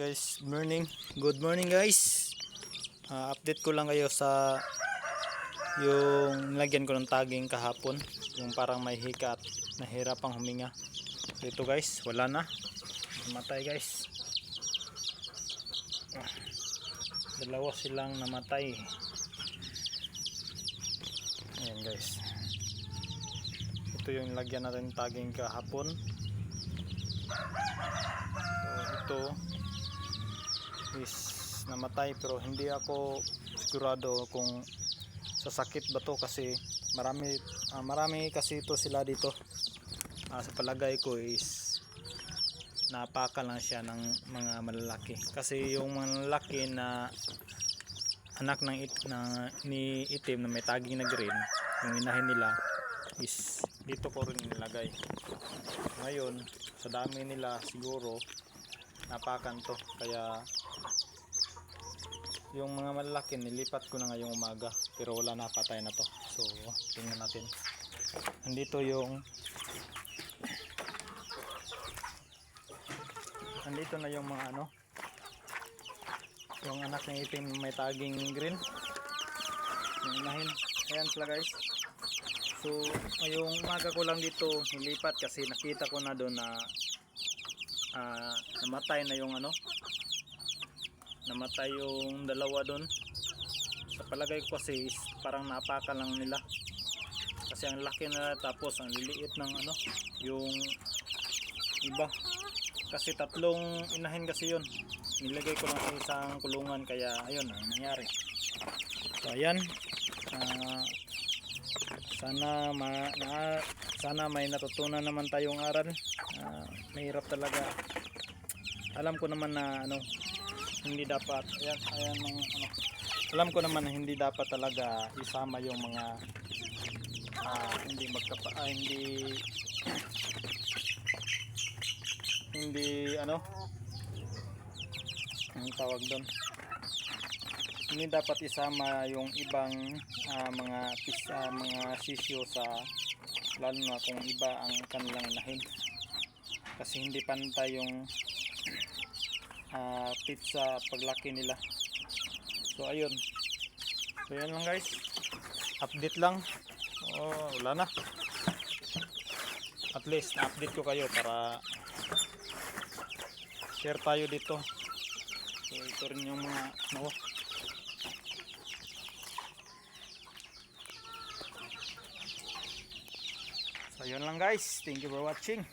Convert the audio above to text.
Guys, morning. Good morning guys. Update ko lang kayo sa yung nilagyan ko ng tagging kahapon. Yung parang may hika at nahirapang huminga. Dito guys, wala na. Namatay guys. Dalawa silang namatay. Ayan guys. Ito yung nilagyan natin tagging kahapon. So ito is namatay, pero hindi ako sigurado kung sasakit ba to kasi marami kasi ito sila dito. Sa palagay ko is napakan lang siya ng mga malalaki kasi yung mga malalaki na anak ni itim na may tagging na green, yung inahin nila is dito ko rin nilagay. Ngayon sa dami nila siguro napakan to, kaya yung mga malalaki nilipat ko na ngayong umaga, pero wala na, patay na to. So tingnan natin. Nandito na yung mga yung anak ng itim may tagging green, yung inahin. Ayan sila guys. So ngayong umaga ko lang dito nilipat kasi nakita ko na doon na namatay na yung namatay yung dalawa doon. Sa palagay ko kasi is parang napakan lang nila kasi ang laki na, tapos ang liliit ng yung iba kasi tatlong inahin kasi yun. Nilagay ko lang sa isang kulungan, kaya ayun ang nangyari. So ayan, sana may natutunan naman tayong aral. Mahirap talaga. Alam ko naman na hindi dapat alam ko naman na hindi dapat talaga isama yung mga hindi ang tawag doon, hindi dapat isama yung ibang mga sisyo sa, lalo na kung iba ang kanilang inahin, kasi hindi pantay yung pizza paglaki nila. So ayun, so yan lang guys, update lang. Wala na, at least na-update ko kayo para share tayo dito. So ito rin yung mga so yun lang guys, thank you for watching.